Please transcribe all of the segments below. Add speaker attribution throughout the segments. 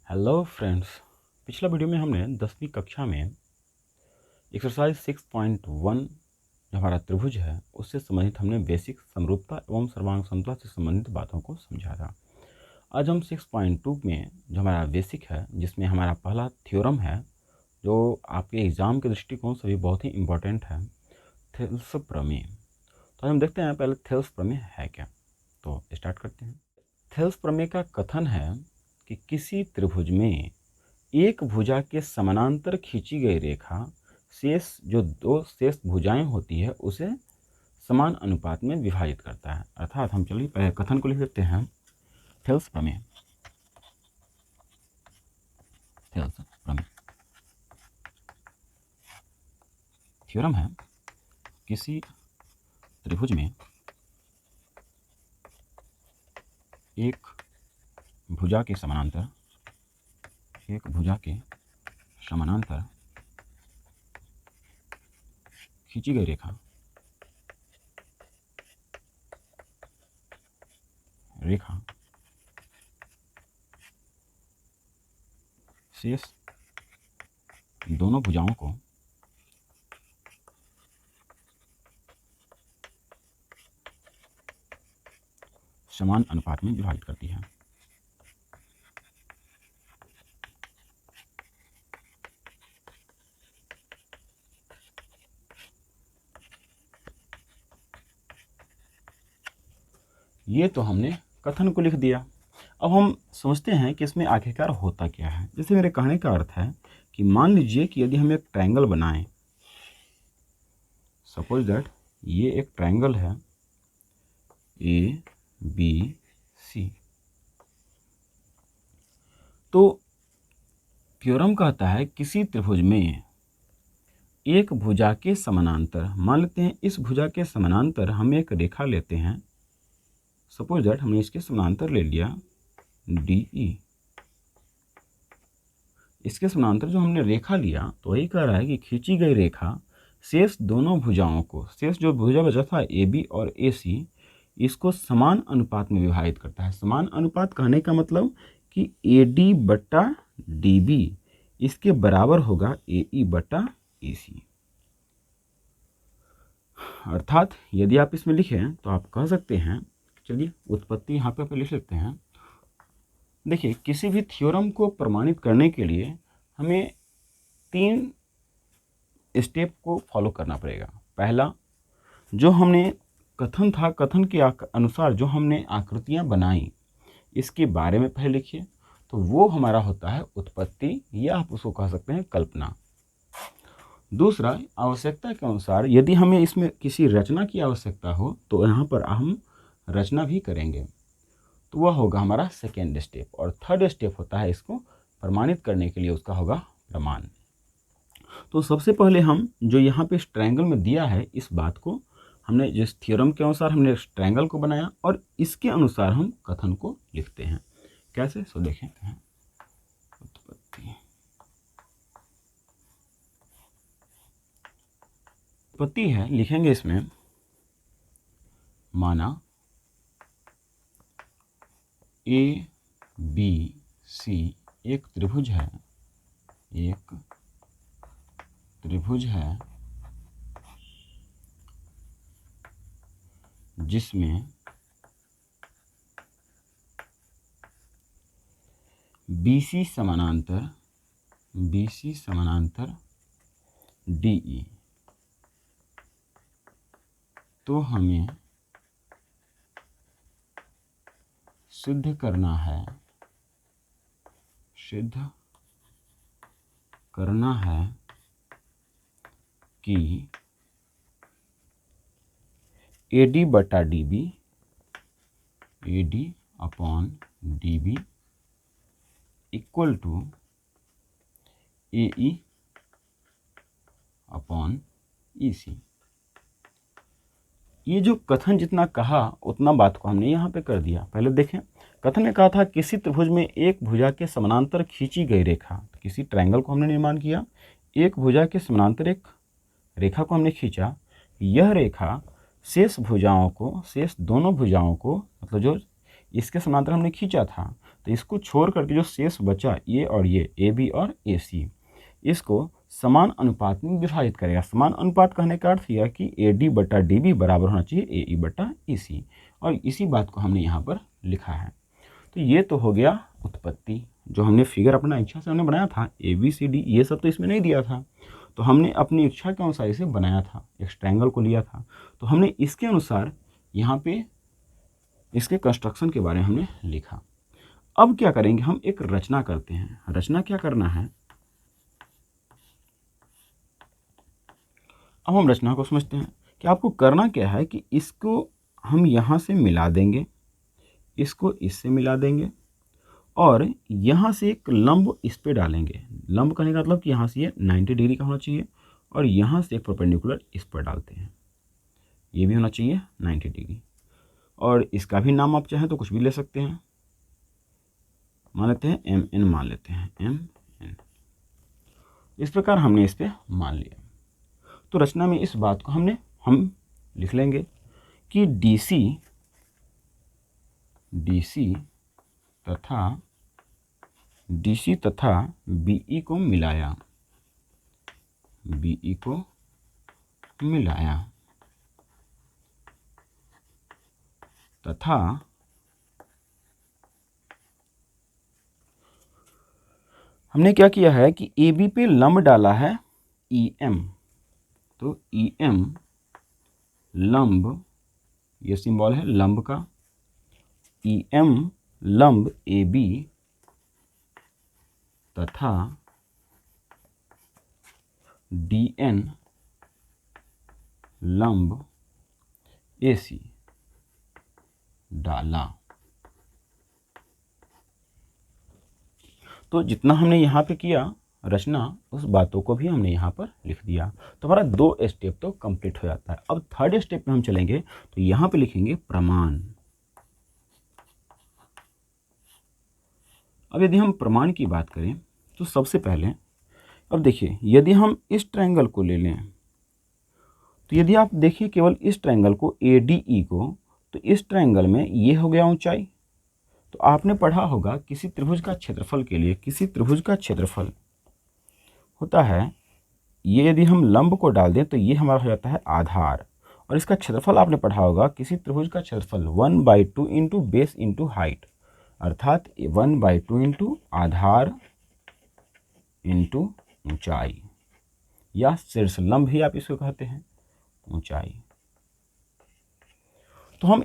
Speaker 1: Hello friends. पिछला video में हमने 10वीं कक्षा में एक्सरसाइज 6.1 जो हमारा त्रिभुज है उससे संबंधित हमने बेसिक समरूपता एवं सर्वांग समता से संबंधित बातों को समझा था। आज हम 6.2 में जो हमारा बेसिक है जिसमें हमारा पहला थ्योरम है जो आपके एग्ज़ाम के दृष्टिकोण से भी बहुत ही इम्पोर्टेंट है, थेल्स प्रमेय। तो हम देखते हैं पहले थेल्स प्रमेय है क्या। तो स्टार्ट करते हैं। थेल्स प्रमेय का कथन है कि किसी त्रिभुज में एक भुजा के समानांतर खींची गई रेखा शेष जो दो शेष भुजाएं होती है उसे समान अनुपात में विभाजित करता है। अर्थात हम चलिए पहले कथन को लिख देते हैं। थेल्स प्रमेय, थेल्स प्रमेय थ्योरम है किसी त्रिभुज में एक भुजा के समानांतर खींची गई रेखा शेष दोनों भुजाओं को समान अनुपात में विभाजित करती है। ये तो हमने कथन को लिख दिया। अब हम समझते हैं कि इसमें आखिरकार होता क्या है। जैसे मेरे कहने का अर्थ है कि मान लीजिए कि यदि हम एक ट्रायंगल बनाएं, सपोज दैट ये एक ट्रायंगल है ए बी सी, तो थ्योरम कहता है किसी त्रिभुज में एक भुजा के समानांतर, मान लेते हैं इस भुजा के समानांतर हम एक रेखा लेते हैं। सपोज दैट हमने इसके समानांतर ले लिया डी ई। इसके समानांतर जो हमने रेखा लिया तो वही कह रहा है कि खींची गई रेखा शेष दोनों भुजाओं को, शेष जो भुजा बचा था ए बी और ए सी, इसको समान अनुपात में विभाजित करता है। समान अनुपात कहने का मतलब कि ए डी बट्टा डी बी इसके बराबर होगा ए ई बट्टा ए सी। अर्थात यदि आप इसमें लिखें तो आप कह सकते हैं, चलिए उत्पत्ति यहाँ पे लिख लेते हैं। देखिए किसी भी थ्योरम को प्रमाणित करने के लिए हमें 3 स्टेप को फॉलो करना पड़ेगा। पहला, जो हमने कथन था, कथन के अनुसार जो हमने आकृतियाँ बनाई इसके बारे में पहले लिखिए, तो वो हमारा होता है उत्पत्ति, या आप उसको कह सकते हैं कल्पना। दूसरा, आवश्यकता के अनुसार यदि हमें इसमें किसी रचना की आवश्यकता हो तो यहाँ पर हम रचना भी करेंगे, तो वह होगा हमारा सेकेंड स्टेप। और थर्ड स्टेप होता है इसको प्रमाणित करने के लिए, उसका होगा प्रमाण। तो सबसे पहले हम जो यहाँ पे इस ट्रायंगल में दिया है इस बात को हमने, जिस थ्योरम के अनुसार हमने इस ट्रायंगल को बनाया और इसके अनुसार हम कथन को लिखते हैं। कैसे, सो देखें हैं। उत्पत्ति है, लिखेंगे इसमें माना ए बी सी एक त्रिभुज है, जिसमें BC समानांतर DE। तो हमें सिद्ध करना है कि AD बटा DB, AD upon DB equal to AE upon EC। ये जो कथन जितना कहा उतना बात को हमने यहाँ पे कर दिया। पहले देखें, कथन ने कहा था किसी त्रिभुज में एक भुजा के समानांतर खींची गई रेखा, तो किसी ट्रायंगल को हमने निर्माण किया, एक भुजा के समानांतर एक रेखा को हमने खींचा। यह रेखा शेष दोनों भुजाओं को, मतलब जो इसके समानांतर हमने खींचा था, तो इसको छोड़ करके जो शेष बचा ये और ये ए बी और ए सी, इसको समान अनुपात में विभाजित करेगा। समान अनुपात कहने का अर्थ यह कि ए डी बटा डी बी बराबर होना चाहिए ए ई बटा ई सी, और इसी बात को हमने यहाँ पर लिखा है। तो ये तो हो गया उत्पत्ति, जो हमने फिगर अपना इच्छा से हमने बनाया था, ए बी सी डी ये सब तो इसमें नहीं दिया था, तो हमने अपनी इच्छा के अनुसार इसे बनाया था, एक ट्रायंगल को लिया था, तो हमने इसके अनुसार यहाँ पे इसके कंस्ट्रक्शन के बारे में हमने लिखा। अब क्या करेंगे, हम एक रचना करते हैं। रचना क्या करना है, अब हम रचना को समझते हैं कि आपको करना क्या है कि इसको हम यहाँ से मिला देंगे, इसको इससे मिला देंगे, और यहाँ से एक लंब इस पे डालेंगे। लंब करने का मतलब कि यहाँ से ये 90 डिग्री का होना चाहिए, और यहाँ से एक परपेंडिकुलर इस पर डालते हैं, ये भी होना चाहिए 90 डिग्री। और इसका भी नाम आप चाहें तो कुछ भी ले सकते हैं, मान लेते हैं एम एन, मान लेते हैं एम एन। इस प्रकार हमने इस पर मान लिया। तो रचना में इस बात को हम लिख लेंगे कि DC तथा BE को मिलाया, तथा हमने क्या किया है कि AB पे लंब डाला है EM, तो EM लंब, ये सिंबल है लंब का, EM लंब AB तथा DN लंब AC डाला। तो जितना हमने यहाँ पे किया रचना, उस बातों को भी हमने यहाँ पर लिख दिया। तो हमारा 2 स्टेप तो कंप्लीट हो जाता है। अब थर्ड स्टेप में हम चलेंगे, तो यहाँ पे लिखेंगे प्रमाण। अब यदि हम प्रमाण की बात करें तो सबसे पहले, अब देखिए यदि हम इस ट्रायंगल को ले लें, तो यदि आप देखिए केवल इस ट्रायंगल को ADE को, तो इस ट्रायंगल में ये हो गया ऊंचाई। तो आपने पढ़ा होगा किसी त्रिभुज का क्षेत्रफल के लिए, किसी त्रिभुज का क्षेत्रफल होता है, ये यदि हम लंब को डाल दें तो ये हमारा हो जाता है आधार, और इसका क्षेत्रफल आपने पढ़ा होगा किसी त्रिभुज का क्षेत्रफल 1/2 इंटू बेस इंटू हाइट, अर्थात 1/2 इंटू आधार इंटू ऊंचाई, या शीर्ष लंब भी आप इसको कहते हैं, ऊंचाई। तो हम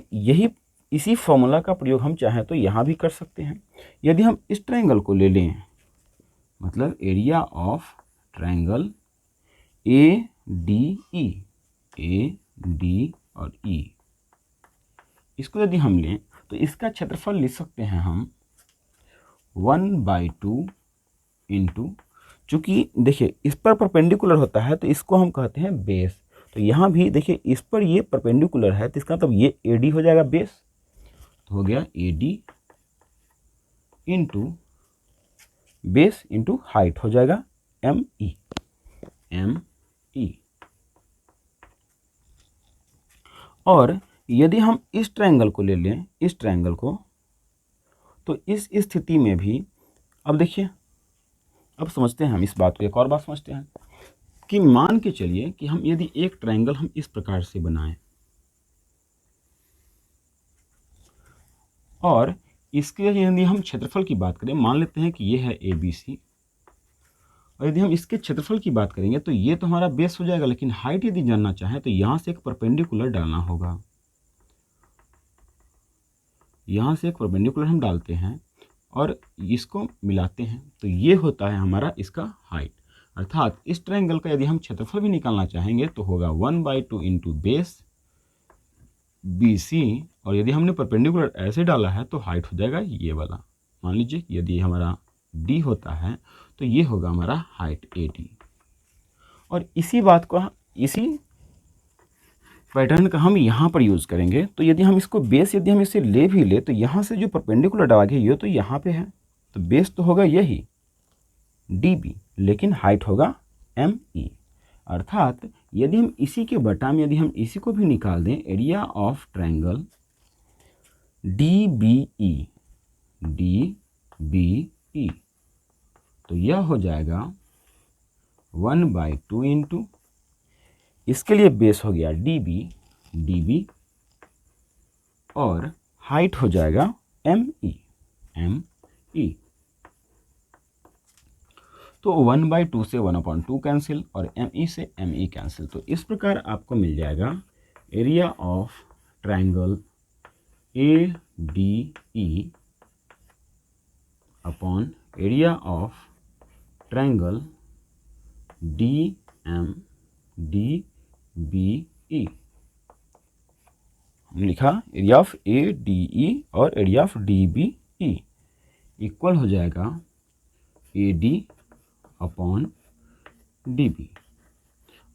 Speaker 1: इसी फॉर्मूला का प्रयोग हम चाहें तो यहाँ भी कर सकते हैं। यदि हम इस ट्रायंगल को ले लें, मतलब area of triangle ADE, AD और E, इसको यदि हम लें तो इसका क्षेत्रफल लिख सकते हैं हम 1/2 इंटू, चूँकि देखिए इस पर परपेंडिकुलर होता है तो इसको हम कहते हैं बेस। तो यहाँ भी देखिए इस पर ये परपेंडिकुलर है, तो इसका मतलब ये AD हो जाएगा बेस, तो हो गया AD into base into height हो जाएगा ME। और यदि हम इस ट्रायंगल को ले लें, इस ट्रायंगल को, तो इस स्थिति में भी, अब देखिए अब समझते हैं हम इस बात को, एक और बात समझते हैं कि मान के चलिए कि हम यदि एक ट्रायंगल हम इस प्रकार से बनाएं, और इसके यदि हम क्षेत्रफल की बात करें, मान लेते हैं कि ये है ABC, और यदि हम इसके क्षेत्रफल की बात करेंगे तो ये तो हमारा बेस हो जाएगा, लेकिन हाइट यदि जानना चाहें तो यहाँ से एक परपेंडिकुलर डालना होगा, यहाँ से एक परपेंडिकुलर हम डालते हैं और इसको मिलाते हैं, तो ये होता है हमारा इसका हाइट। अर्थात इस ट्रायंगल का यदि हम क्षेत्रफल भी निकालना चाहेंगे तो होगा 1/2 इंटू बेस BC, और यदि हमने परपेंडिकुलर ऐसे डाला है तो हाइट हो जाएगा ये वाला। मान लीजिए यदि हमारा D होता है तो ये होगा हमारा हाइट AD। और इसी बात को, इसी पैटर्न का हम यहाँ पर यूज़ करेंगे। तो यदि हम इसको बेस, यदि हम इसे ले भी ले, तो यहाँ से जो परपेंडिकुलर डाला गया ये तो यहाँ पे है, तो बेस तो होगा यही DB, लेकिन हाइट होगा ME। अर्थात यदि हम इसी के बटा में यदि हम इसी को भी निकाल दें, area of triangle DBE, BE। तो यह हो जाएगा 1/2 इंटू, इसके लिए बेस हो गया DB और हाइट हो जाएगा ME। तो 1/2 से 1/2 कैंसिल और ME से ME कैंसिल। तो इस प्रकार आपको मिल जाएगा area of triangle ADE upon area of triangle DMDBE। हमने लिखा एरिया ऑफ ADE और एरिया ऑफ DBE इक्वल हो जाएगा AD अपॉन DB।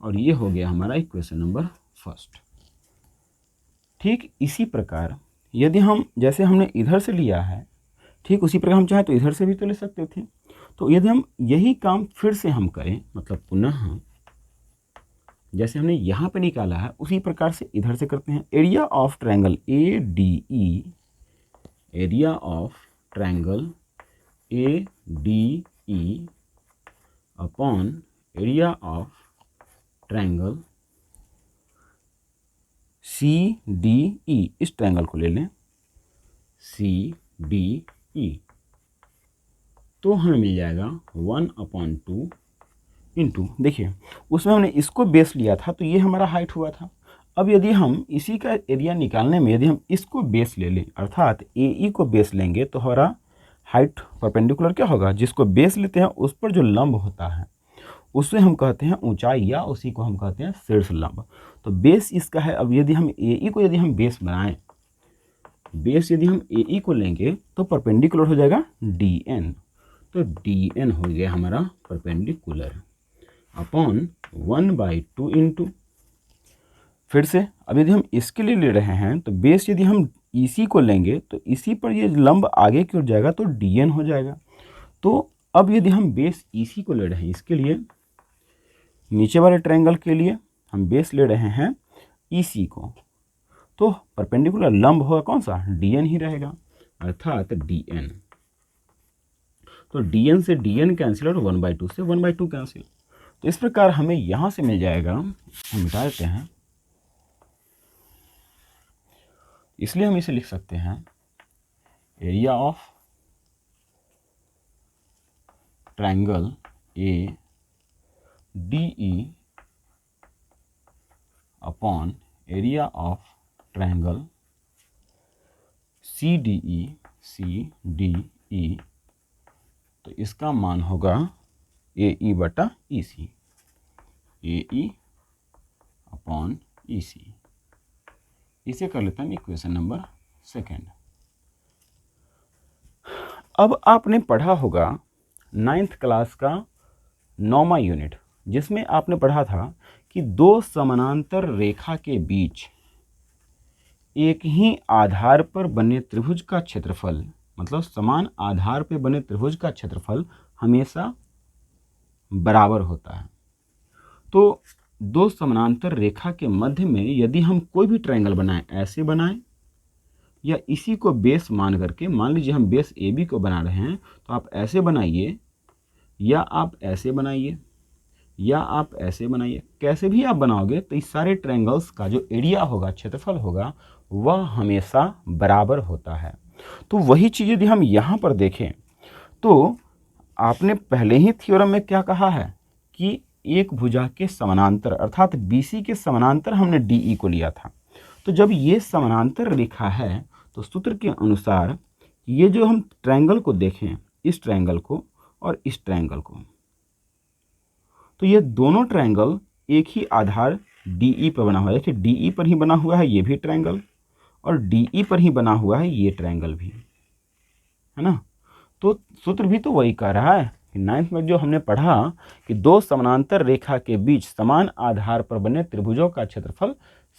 Speaker 1: और ये हो गया हमारा इक्वेशन नंबर फर्स्ट। ठीक इसी प्रकार यदि हम, जैसे हमने इधर से लिया है, ठीक उसी प्रकार हम चाहें तो इधर से भी तो ले सकते थे। तो यदि हम यही काम फिर से हम करें, मतलब पुनः जैसे हमने यहाँ पे निकाला है उसी प्रकार से इधर से करते हैं। Area of triangle ADE, area of triangle ADE upon area of triangle CDE। इस ट्रायंगल को ले लें CDE, तो हमें मिल जाएगा 1/2 इंटू, देखिए उसमें हमने इसको बेस लिया था तो ये हमारा हाइट हुआ था। अब यदि हम इसी का एरिया निकालने में यदि हम इसको बेस ले लें, अर्थात AE को बेस लेंगे, तो हमारा हाइट परपेंडिकुलर क्या होगा, जिसको बेस लेते हैं उस पर जो लंब होता है उसे हम कहते हैं ऊंचाई, या उसी को हम कहते हैं शीर्ष लंब। तो बेस इसका है। अब यदि हम AE को यदि हम बेस बनाएं, बेस यदि हम AE को लेंगे तो परपेंडिकुलर हो जाएगा DN। तो DN हो गया हमारा परपेंडिकुलर अपॉन 1/2 इंटू, फिर से अब यदि हम इसके लिए ले रहे हैं तो बेस यदि हम इसी को लेंगे तो इसी पर ये लंब आगे की ओर जाएगा तो DN हो जाएगा। तो अब यदि हम बेस इसी को ले रहे हैं, इसके लिए नीचे वाले ट्रायंगल के लिए हम बेस ले रहे हैं इसी को, तो परपेंडिकुलर लंब होगा कौन सा, DN ही रहेगा, अर्थात DN। तो DN से DN कैंसिल और 1/2 से 1/2 कैंसिल। तो इस प्रकार हमें यहाँ से मिल जाएगा, हम मिटा देते हैं, इसलिए हम इसे लिख सकते हैं area of triangle ADE upon area of triangle CDE। तो इसका मान होगा AE/EC, AE अपॉन EC। इसे कर लेते हैं इक्वेशन नंबर सेकेंड। अब आपने पढ़ा होगा 9th क्लास का 9वां यूनिट, जिसमें आपने पढ़ा था कि दो समानांतर रेखा के बीच एक ही आधार पर बने त्रिभुज का क्षेत्रफल, मतलब समान आधार पर बने त्रिभुज का क्षेत्रफल हमेशा बराबर होता है। तो दो समानांतर रेखा के मध्य में यदि हम कोई भी ट्रायंगल बनाएं, ऐसे बनाएं या इसी को बेस मान करके, मान लीजिए हम बेस AB को बना रहे हैं तो आप ऐसे बनाइए या आप ऐसे बनाइए या आप ऐसे बनाइए, कैसे भी आप बनाओगे तो इस सारे ट्रायंगल्स का जो एरिया होगा, क्षेत्रफल होगा, वह हमेशा बराबर होता है। तो वही चीज़ यदि हम यहाँ पर देखें तो आपने पहले ही थ्योरम में क्या कहा है कि एक भुजा के समानांतर, अर्थात BC के समानांतर हमने DE को लिया था। तो जब ये समानांतर रेखा है तो सूत्र के अनुसार ये जो हम ट्रायंगल को देखें, इस ट्रायंगल को और इस ट्रायंगल को, तो ये दोनों ट्रायंगल एक ही आधार DE पर बना हुआ है। देखिए DE पर ही बना हुआ है ये भी ट्रायंगल और DE पर ही बना हुआ है ये ट्रायंगल भी, है ना। तो सूत्र भी तो वही कह रहा है कि 9th में जो हमने पढ़ा कि दो समानांतर रेखा के बीच समान आधार पर बने त्रिभुजों का क्षेत्रफल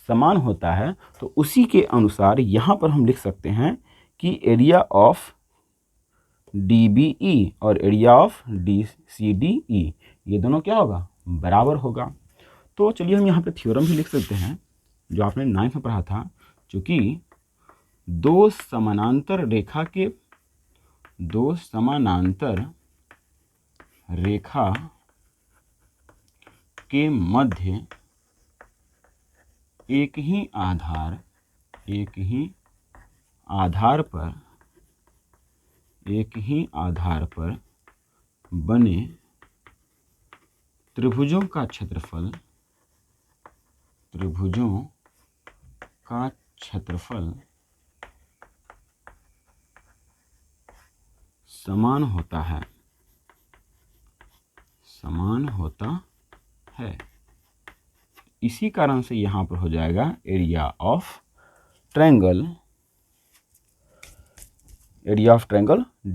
Speaker 1: समान होता है, तो उसी के अनुसार यहाँ पर हम लिख सकते हैं कि एरिया ऑफ DBE और एरिया ऑफ CDE ये दोनों क्या होगा, बराबर होगा। तो चलिए हम यहाँ पे थ्योरम भी लिख सकते हैं जो आपने 9th में पढ़ा था, चूँकि दो समानांतर रेखा के दो समानांतर रेखा के मध्य एक ही आधार पर बने त्रिभुजों का क्षेत्रफल समान होता है। इसी कारण से यहाँ पर हो जाएगा एरिया ऑफ ट्रायंगल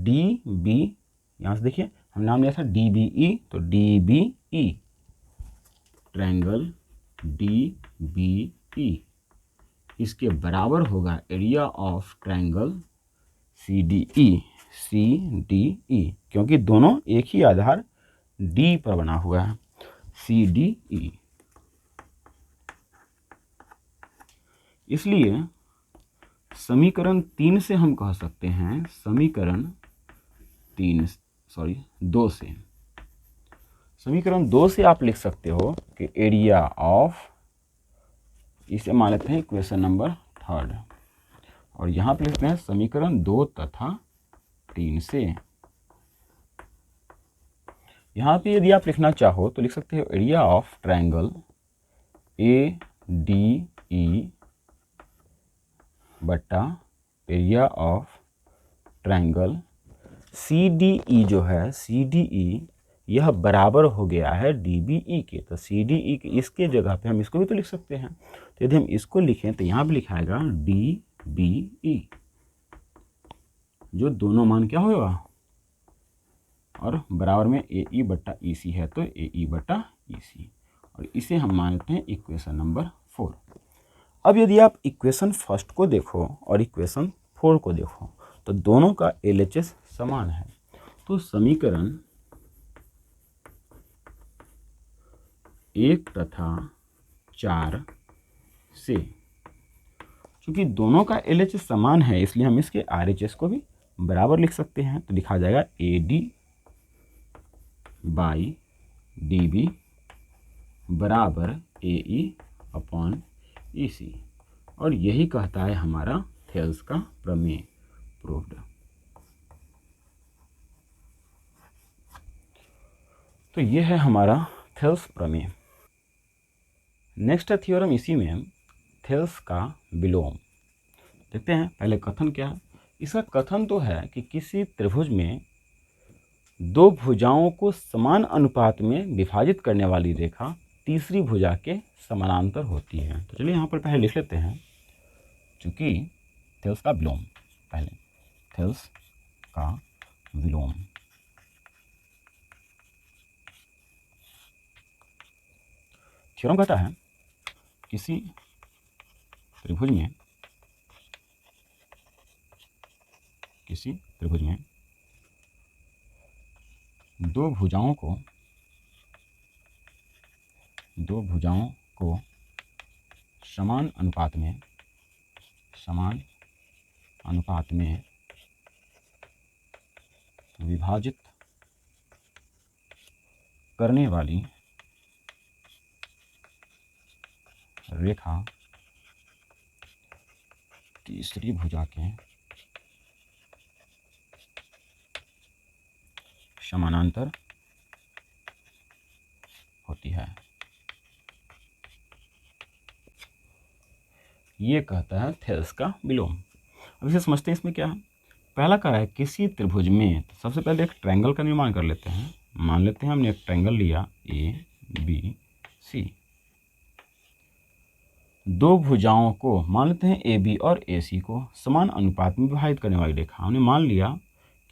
Speaker 1: DB। यहाँ से देखिए हम नाम लिया था DBE, तो DBE ट्रायंगल DBE इसके बराबर होगा एरिया ऑफ ट्रायंगल CDE, क्योंकि दोनों एक ही आधार D पर बना हुआ है, CDE। इसलिए समीकरण 3 से हम कह सकते हैं, समीकरण 2 से आप लिख सकते हो कि एरिया ऑफ, इसे मान लेते हैं इक्वेशन नंबर 3, और यहाँ पे लिखते हैं समीकरण 2 तथा 3 से। यहाँ पे यदि आप लिखना चाहो तो लिख सकते हो एरिया ऑफ ट्रायंगल ADE बट्टा एरिया ऑफ ट्रायंगल CDE जो है, CDE यह बराबर हो गया है DBE के। तो CDE के इसके जगह पे हम इसको भी तो लिख सकते हैं। तो यदि हम इसको लिखें तो यहाँ पे लिखाएगा DBE, जो दोनों मान क्या होगा, और बराबर में AE बट्टा EC है, तो AE बट्टा EC, और इसे हम मानते हैं इक्वेशन नंबर 4। अब यदि आप इक्वेशन फर्स्ट को देखो और इक्वेशन 4 को देखो तो दोनों का LHS समान है। तो समीकरण 1 तथा 4 से, चूंकि दोनों का LHS समान है इसलिए हम इसके RHS को भी बराबर लिख सकते हैं। तो लिखा जाएगा AD बाई DB बराबर AE अपॉन EC, और यही कहता है हमारा थेल्स का प्रमेय प्रूव्ड। तो ये है हमारा थेल्स प्रमेय। नेक्स्ट है थ्योरम, इसी में थेल्स का विलोम। देखते हैं पहले कथन क्या है। इसका कथन तो है कि किसी त्रिभुज में दो भुजाओं को समान अनुपात में विभाजित करने वाली रेखा तीसरी भुजा के समानांतर होती है। तो चलिए यहाँ पर पहले लिख लेते हैं, चूंकि थेल्स का विलोम, पहले थेल्स का विलोम। थ्योरम कहता है किसी त्रिभुज में दो भुजाओं को समान अनुपात में विभाजित करने वाली रेखा तीसरी भुजा के समानांतर होती है। ये कहता है थेल्स का विलोम। अब इसे समझते हैं, इसमें क्या है। पहला कह रहा है किसी त्रिभुज में, तो सबसे पहले एक ट्रायंगल का निर्माण कर लेते हैं। मान लेते हैं हमने एक ट्रायंगल लिया ABC, दो भुजाओं को मान लेते हैं AB और AC को समान अनुपात में विभाजित करने वाली रेखा। हमने मान लिया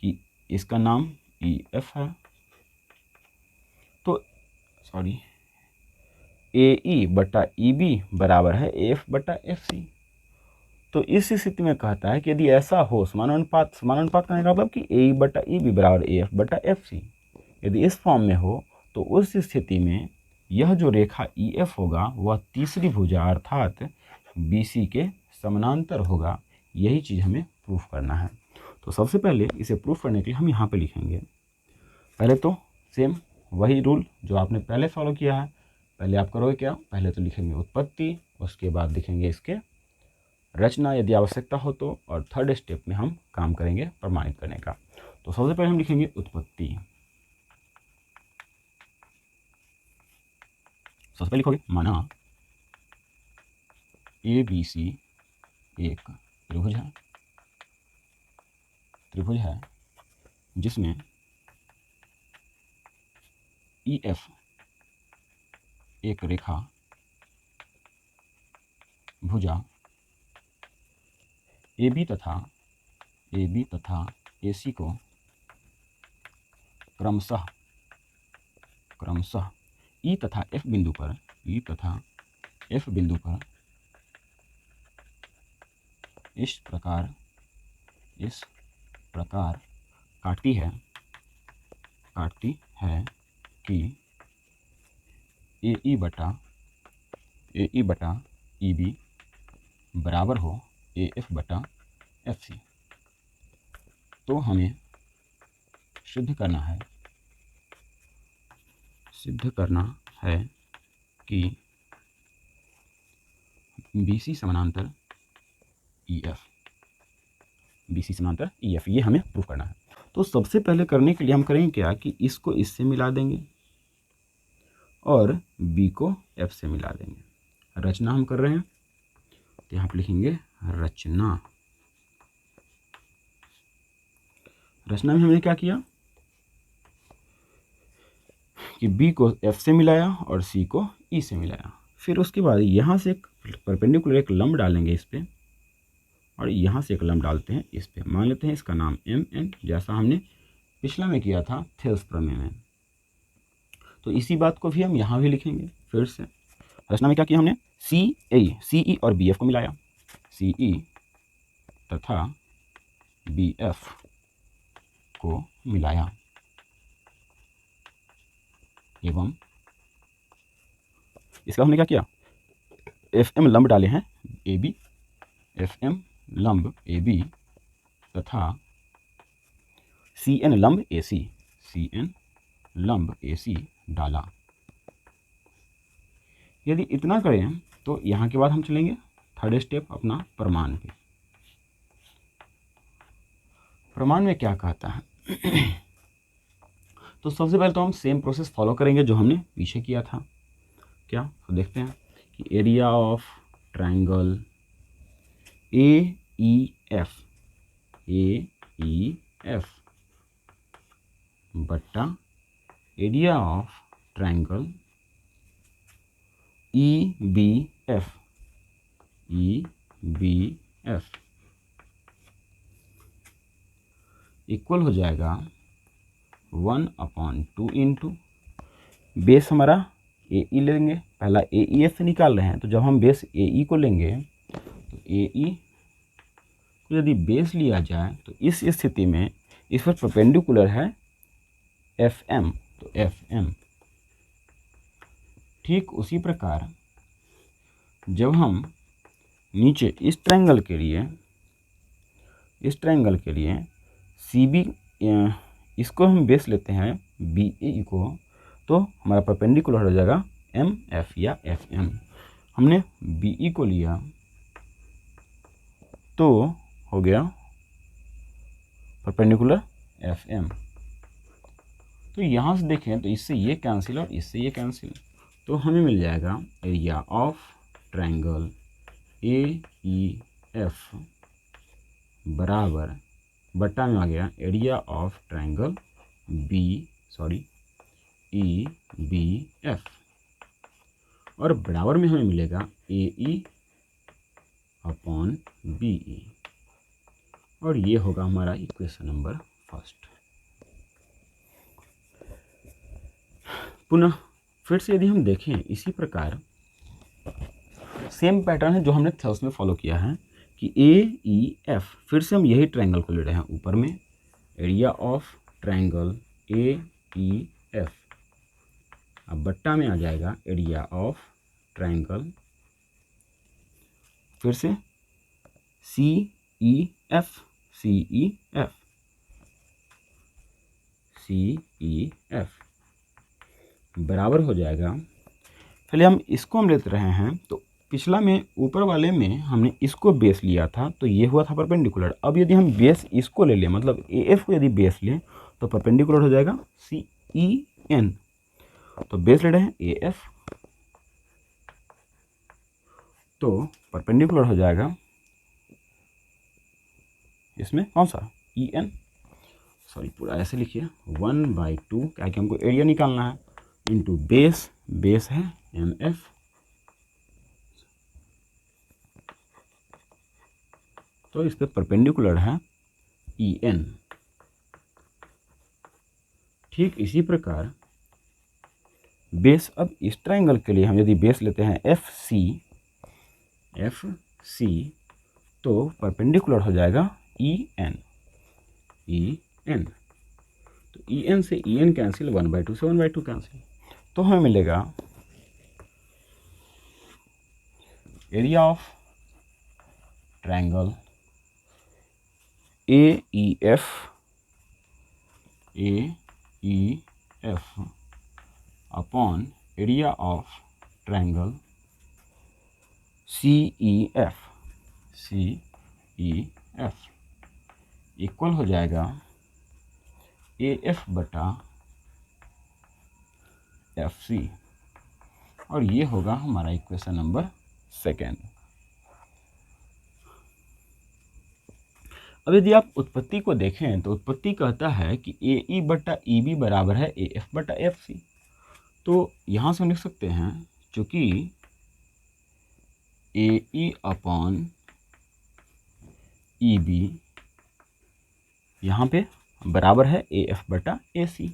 Speaker 1: कि इसका नाम EF है, तो AE बटा EB बराबर है AF बटा FC। तो इस स्थिति में कहता है कि यदि ऐसा हो, समानुपात करने का मतलब कि AE बटा EB बराबर AF बटा FC, यदि इस फॉर्म में हो तो उस स्थिति में यह जो रेखा EF होगा वह तीसरी भुजा अर्थात BC के समानांतर होगा। यही चीज़ हमें प्रूफ करना है। तो सबसे पहले इसे प्रूफ करने के लिए हम यहाँ पे लिखेंगे। पहले तो सेम वही रूल जो आपने पहले फॉलो किया है। पहले आप करोगे क्या, पहले तो लिखेंगे उत्पत्ति, उसके बाद लिखेंगे इसके रचना यदि आवश्यकता हो तो, और थर्ड स्टेप में हम काम करेंगे प्रमाणित करने का। तो सबसे पहले हम लिखेंगे उत्पत्ति। सबसे पहले लिखोगे माना ABC एक त्रिभुज है जिसमें EF एक रेखा भुजा AB तथा AC को क्रमशः E तथा F बिंदु पर इस प्रकार काटती है कि AE बटा EB बराबर हो AF बटा FC। तो हमें सिद्ध करना है कि BC समानांतर EF, ये हमें प्रूफ करना है। तो सबसे पहले करने के लिए हम करेंगे क्या कि इसको इससे मिला देंगे और B को F से मिला देंगे। रचना हम कर रहे हैं तो यहाँ पर लिखेंगे रचना में हमने क्या किया कि B को F से मिलाया और C को E से मिलाया। फिर उसके बाद यहाँ से एक परपेंडिकुलर एक लंब डालेंगे इस पे, और यहाँ से एक लंब डालते हैं इस पे। मान लेते हैं इसका नाम MN, जैसा हमने पिछला में किया था थेल्स प्रमेय में। तो इसी बात को भी हम यहाँ भी लिखेंगे। फिर से रचना में क्या किया हमने, CE और BF को मिलाया, CE तथा BF को मिलाया एवं इसका हमने क्या किया, FM लंब डाले हैं AB, FM लंब AB तथा CN लंब AC डाला। यदि इतना करें तो यहाँ के बाद हम चलेंगे थर्ड स्टेप अपना प्रमाण पे। प्रमाण में क्या कहता है तो सबसे पहले तो हम सेम प्रोसेस फॉलो करेंगे जो हमने पीछे किया था। क्या, तो देखते हैं कि एरिया ऑफ ट्रायंगल AEF बट्टा area of triangle EBF equal हो जाएगा 1/2 इंटू बेस हमारा AE लेंगे। पहला AEF से निकाल रहे हैं, तो जब हम बेस AE को लेंगे तो AE को यदि बेस लिया जाए तो इस स्थिति में इस पर परपेंडिकुलर है FM, तो FM। ठीक उसी प्रकार जब हम नीचे इस ट्रायंगल के लिए CB इसको हम बेस लेते हैं BAE को, तो हमारा परपेंडिकुलर हो जाएगा MF या FM। हमने BE को लिया तो हो गया परपेंडिकुलर FM। तो यहाँ से देखें तो इससे ये कैंसिल और इससे ये कैंसिल, तो हमें मिल जाएगा एरिया ऑफ ट्रायंगल AEF बराबर बट्टा में आ गया एरिया ऑफ ट्रायंगल EBF, और बराबर में हमें मिलेगा AE/BE, और ये होगा हमारा इक्वेशन नंबर फर्स्ट। पुनः फिर से यदि हम देखें इसी प्रकार सेम पैटर्न है जो हमने थेल्स में फॉलो किया है कि AEF, फिर से हम यही ट्रायंगल को ले रहे हैं ऊपर में एरिया ऑफ ट्रायंगल AEF, अब बट्टा में आ जाएगा एरिया ऑफ ट्रायंगल फिर से CEF CEF, CEF बराबर हो जाएगा, पहले हम इसको हम लेते रहे हैं, तो पिछला में ऊपर वाले में हमने इसको बेस लिया था तो ये हुआ था परपेंडिकुलर। अब यदि हम बेस इसको ले लें, मतलब AF को यदि बेस लें तो परपेंडिकुलर हो जाएगा CEN। तो बेस ले रहे हैं AF, तो परपेंडिकुलर हो जाएगा इसमें कौन सा EN, सॉरी पूरा ऐसे लिखिए 1/2, क्या कि हमको एरिया निकालना है, इंटू बेस, बेस है MF, तो इस पे परपेंडिकुलर है EN। ठीक इसी प्रकार बेस, अब इस ट्रायंगल के लिए हम यदि बेस लेते हैं FC, तो परपेंडिकुलर हो जाएगा EN, तो EN से EN कैंसिल, 1/2 से 1/2 कैंसिल, तो हमें मिलेगा area of triangle AEF upon area of triangle CEF equal हो जाएगा AF बटा FC, और ये होगा हमारा इक्वेशन नंबर 2। अब यदि आप उत्पत्ति को देखें तो उत्पत्ति कहता है कि AE बटा EB बराबर है AF बटा FC। तो यहाँ से हम लिख सकते हैं चूँकि AE अपॉन EB यहाँ पे बराबर है AF बटा AC,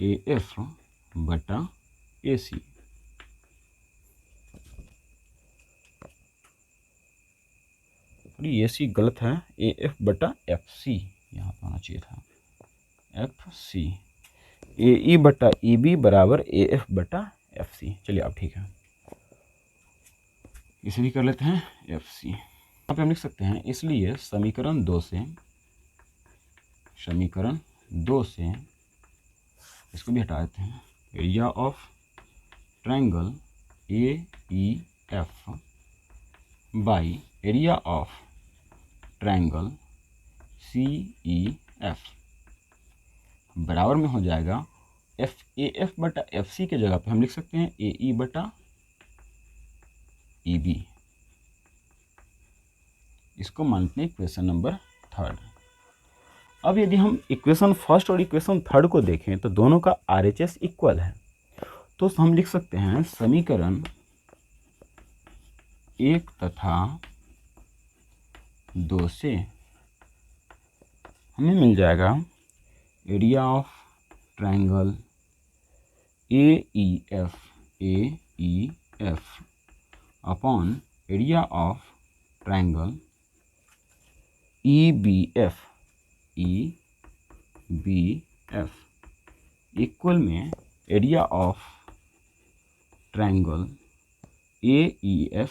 Speaker 1: AF बटा AC। ये AC गलत है, AF बटा FC यहाँ पर आना चाहिए था, FC। AE बटा EB बराबर AF बटा FC। चलिए अब ठीक है, इसे भी कर लेते हैं FC। यहाँ पे हम लिख सकते हैं, इसलिए समीकरण 2 से इसको भी हटा देते हैं, area of triangle AEF by area of triangle CEF बराबर में हो जाएगा AF बटा FC के जगह पे हम लिख सकते हैं AE बटा EB। इसको मानते हैं इक्वेशन नंबर 3। अब यदि हम इक्वेशन 1 और इक्वेशन 3 को देखें तो दोनों का RHS इक्वल है, तो हम लिख सकते हैं समीकरण 1 तथा 2 से हमें मिल जाएगा area of triangle AEF upon area of triangle EBF equal में एरिया ऑफ ट्रायंगल AEF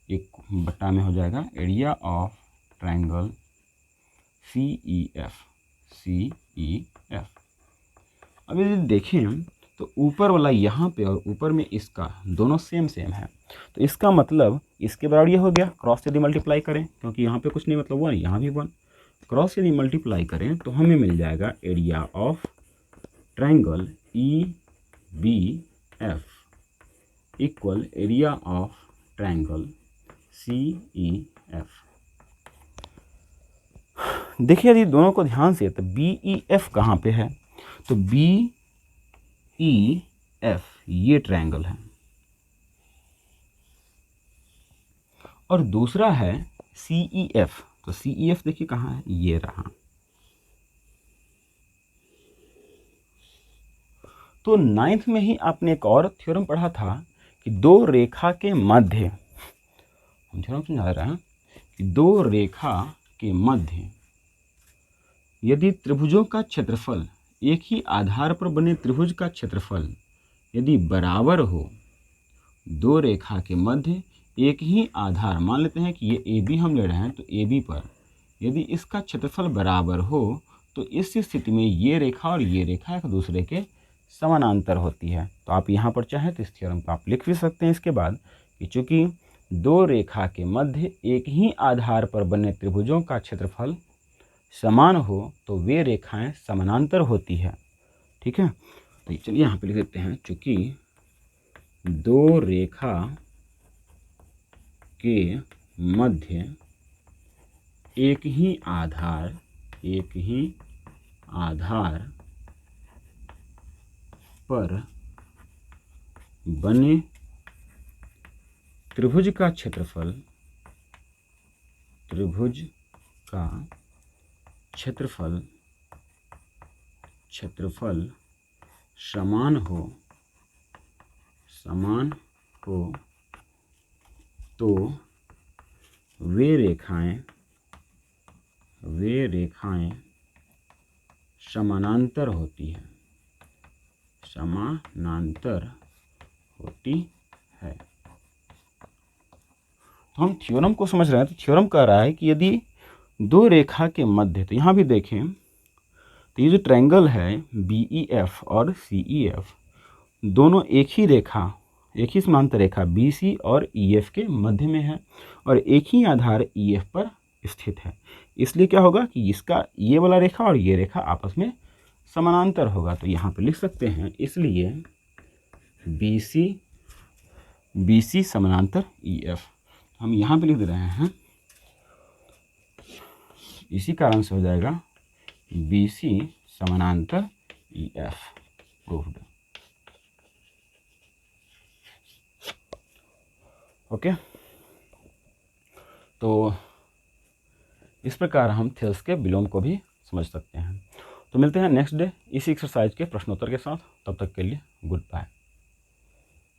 Speaker 1: एक बटा में हो जाएगा एरिया ऑफ ट्रायंगल CEF। अब यदि देखें तो ऊपर वाला यहाँ पे और ऊपर में इसका दोनों सेम है, तो इसका मतलब इसके बराबर ये हो गया। क्रॉस यदि मल्टीप्लाई करें, क्योंकि यहाँ पे कुछ नहीं, मतलब 1, यहाँ भी 1, क्रॉस यदि मल्टीप्लाई करें तो हमें मिल जाएगा area of triangle EBF equal area of triangle CEF। देखिए यदि दोनों को ध्यान से, तो BEF कहाँ पे है, तो BEF ये ट्रायंगल है, और दूसरा है CEF, तो CEF देखिए कहाँ है, ये रहा। तो 9th में ही आपने एक और थ्योरम पढ़ा था कि दो रेखा के मध्य, हम थ्योरम समझा रहे हैं कि दो रेखा के मध्य यदि त्रिभुजों का क्षेत्रफल, एक ही आधार पर बने त्रिभुज का क्षेत्रफल यदि बराबर हो, दो रेखा के मध्य एक ही आधार, मान लेते हैं कि ये ए बी हम ले रहे हैं, तो ए बी पर यदि इसका क्षेत्रफल बराबर हो तो इस स्थिति में ये रेखा और ये रेखा एक दूसरे के समानांतर होती है। तो आप यहाँ पर चाहें तो इस थ्योरम को आप लिख भी सकते हैं इसके बाद कि चूँकि दो रेखा के मध्य एक ही आधार पर बने त्रिभुजों का क्षेत्रफल समान हो तो वे रेखाएं समानांतर होती है। ठीक है, तो चलिए यहाँ पे लिख देते हैं, चूँकि दो रेखा के मध्य एक ही आधार पर बने त्रिभुज का क्षेत्रफल समान हो तो वे रेखाएं समानांतर होती है। तो हम थ्योरम को समझ रहे हैं। तो थ्योरम कह रहा है कि यदि दो रेखा के मध्य, तो यहाँ भी देखें तो ये जो ट्रायंगल है BEF और CEF दोनों एक ही समांतर रेखा BC और EF के मध्य में है और एक ही आधार EF पर स्थित है। इसलिए क्या होगा कि इसका ये वाला रेखा और ये रेखा आपस में समानांतर होगा। तो यहाँ पे लिख सकते हैं, इसलिए BC समानांतर EF हम यहाँ पे लिख दे रहे हैं, इसी कारण से हो जाएगा BC समानांतर EF प्रूव्ड। ओके, तो इस प्रकार हम थेल्स के विलोम को भी समझ सकते हैं। तो मिलते हैं नेक्स्ट डे इसी एक्सरसाइज के प्रश्नोत्तर के साथ। तब तक के लिए गुड बाय।